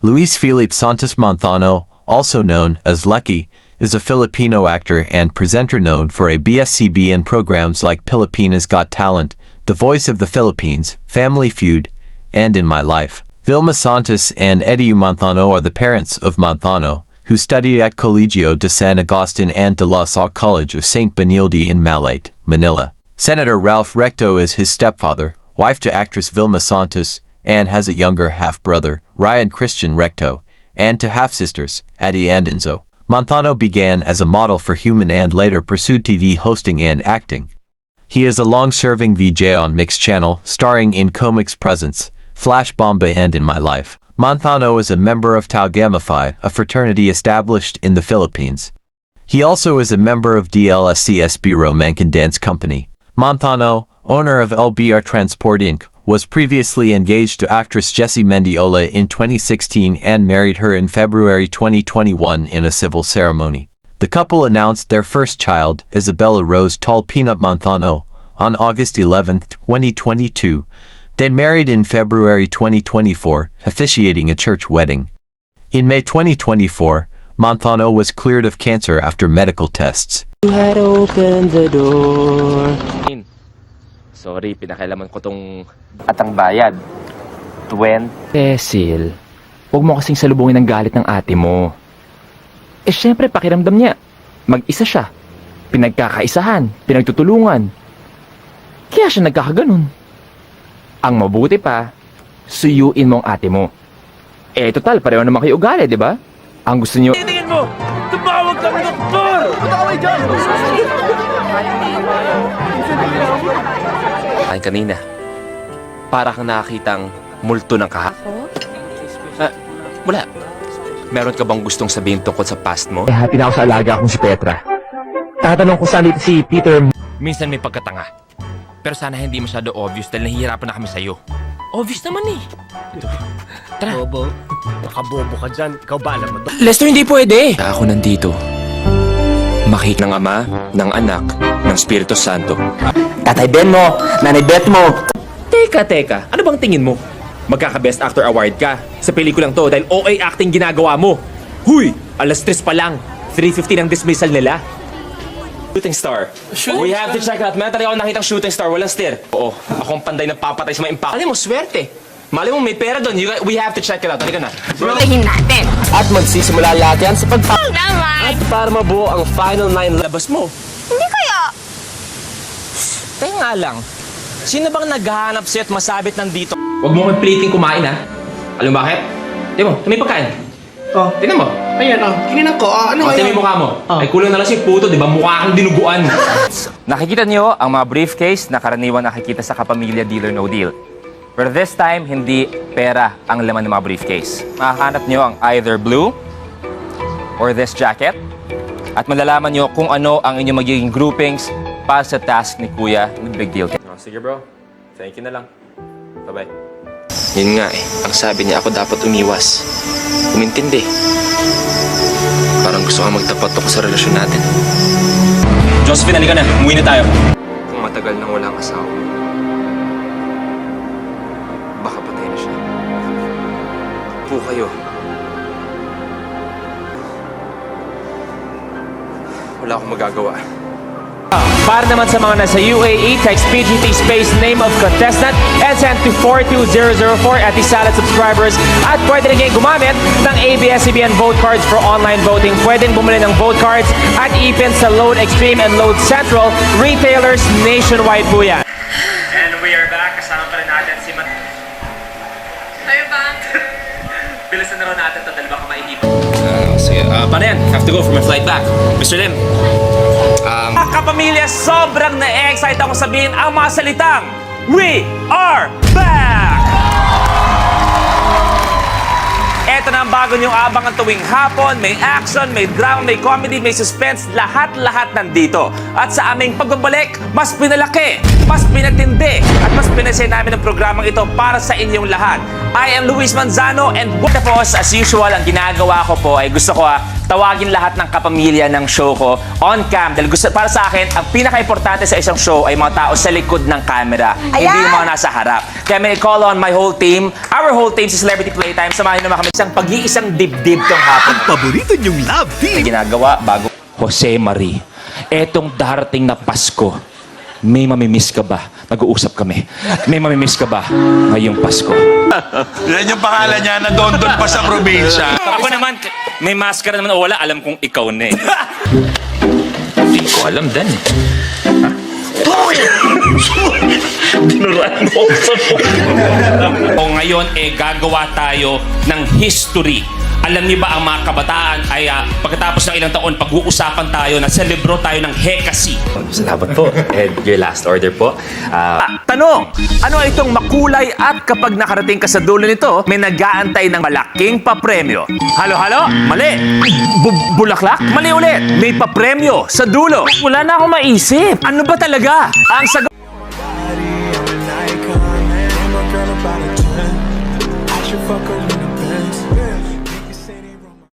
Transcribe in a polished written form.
Luis Felipe Santos Manzano, also known as Lucky, is a Filipino actor and presenter known for ABS-CBN programs like Pilipinas Got Talent, The Voice of the Philippines, Family Feud, and In My Life. Vilma Santos and Eddie Manzano are the parents of Manzano, who studied at Colegio de San Agustin and de la Salle College of St. Benilde in Malate, Manila. Senator Ralph Recto is his stepfather, wife to actress Vilma Santos, and has a younger half-brother, Ryan Christian Recto, and two half-sisters, Addie and Enzo. Manzano began as a model for Human and later pursued TV hosting and acting. He is a long-serving VJ on Mix Channel, starring in Comics Presents, Flash Bomba and In My Life. Manzano is a member of Tau Gamma Phi, a fraternity established in the Philippines. He also is a member of DLSC's Biro Mankin Dance Company. Manzano, owner of LBR Transport Inc., was previously engaged to actress Jessie Mendiola in 2016 and married her in February 2021 in a civil ceremony. The couple announced their first child, Isabella Rose Tall Peanut Manzano, on August 11, 2022. They married in February 2024, officiating a church wedding. In May 2024, Manzano was cleared of cancer after medical tests. You had opened the door. Sorry, pinakailaman ko tong atang bayad. 20. Cecil, huwag mo kasing salubungin ang galit ng ate mo. Eh syempre, pakiramdam niya. Mag-isa siya. Pinagkakaisahan, pinagtutulungan. Kaya siya nagkakaganon. Ang mabuti pa, suyuin mo ang ate mo. Eh total, pareho naman kayo ugali, di ba? Ang gusto niyo... Tingin mo! Tumawag kami ng doktor! Pataway dyan! Ay kanina, para kang nakakitang multo ng kahapon. Wala. Meron ka bang gustong sabihin tungkol sa past mo? Eh, happy na ako sa alaga kong si Petra. Tatanong ko saan dito si Peter. Minsan may pagkatanga. Pero sana hindi masyado obvious dahil nahihirapan na kami sa'yo. Obvious naman eh. Tara. Bobo, makabobo ka dyan. Ikaw ba alam mo to? Lester, hindi pwede. Ako nandito. Makik ng Ama, ng Anak, ng Espiritu Santo. Tatay Ben mo, Nanay Bet mo. Teka. Ano bang tingin mo? Magkaka-Best Actor Award ka sa pelikulang to dahil OA acting ginagawa mo. Huy! Alas 3 pa lang. 3:50 ng dismissal nila. Shooting star. We have to check it out. Meron talaga ako nakitang shooting star. Walang steer. Oo. Akong panday ng papatay sa mga impact. Alam mo, swerte. Mali mo, may pera doon. We have to check it out. Halika na. Tingin natin. At magsisimula lahat yan sa Naman. At para mabuo ang final 9 labas mo. Hindi kaya. Kaya nga lang, sino bang naghahanap sa'yo at masabit nandito? Huwag mo mag-plating kumain, ha? Alam mo bakit? Tingnan mo, may pagkain. Oh, Tingnan mo. ayan oh. Kininan ko. Ano Tingnan mo mukha mo. Oh. Ay kulang na lang si puto, di ba? Mukha kang dinuguan. Nakikita niyo ang mga briefcase na karaniwan nakikita sa Kapamilya Deal or No Deal. Pero this time, hindi pera ang laman ng mga briefcase. Makahanap niyo ang either blue or this jacket at malalaman niyo kung ano ang inyong magiging groupings para sa task ni Kuya with Big Deal. Sige bro, thank you na lang. Bye-bye. Yun nga eh, ang sabi niya ako dapat umiwas. Umintindi. Parang gusto ka magtapat ako sa relasyon natin. Josephine, halika na. Umuwi na tayo. Kung matagal nang walang asawa, baka patay na siya. Po kayo. Wala akong magagawa. Para naman sa mga nasa UAE, text PGT space name of contestant and send to 42004 at Salad subscribers. At pwede rin kayong gumamit ng ABS-CBN vote cards for online voting. Pwedeng bumili ng vote cards at ipin sa Load Extreme and Load Central retailers nationwide po yan. And we are back. Kasama pa rin natin si Tayo ba? Bilisan na rin natin ito dahil baka maihip. Sige. Paano yan? Have to go for my flight back. Mr. Lim. Kapamilya, sobrang na-excite ako sabihin ang mga salitang We are back! Ito na ang bago niyong abangan tuwing hapon. May action, may drama, may comedy, may suspense. Lahat-lahat nandito. At sa aming pagbabalik, mas pinalaki, mas pinatindi, at mas pinasaya namin ang programang ito para sa inyong lahat. I am Luis Manzano and tapos, as usual, ang ginagawa ko po ay gusto ko tawagin lahat ng kapamilya ng show ko on cam. Dahil gusto, para sa akin, ang pinaka-importante sa isang show ay mga tao sa likod ng camera. Hindi yung mga nasa harap. Kaya may call on my whole team, our whole team sa Celebrity Playtime. Samahin naman kami isang pag-iisang dibdib tong hapon. Paborito niyong love team. Ginagawa bago. Jose Marie, etong darating na Pasko, may mamimiss ka ba? Nag-uusap kami. May mamimiss ka ba ngayong Pasko? Yan yung pangalan niya na Don pa sa probinsya. Ako naman, may maskara naman o wala, alam kong ikaw na eh. Hindi ko alam, Dan eh. Dinuraan mo o ngayon, gagawa tayo ng history. Alam niyo ba ang mga kabataan ay pagkatapos ng ilang taon, pag-uusapan tayo na celebro tayo ng Hekasi. Salamat po. And your last order po. Tanong, ano itong makulay at kapag nakarating ka sa dulo nito, may nag-aantay ng malaking papremyo? Halo-halo? Mali. Bulaklak? Mali ulit. May papremyo sa dulo. Wala na akong maisip. Ano ba talaga? Ang sagot. I'm an icon, and my girl about a 10. I should fuck her in the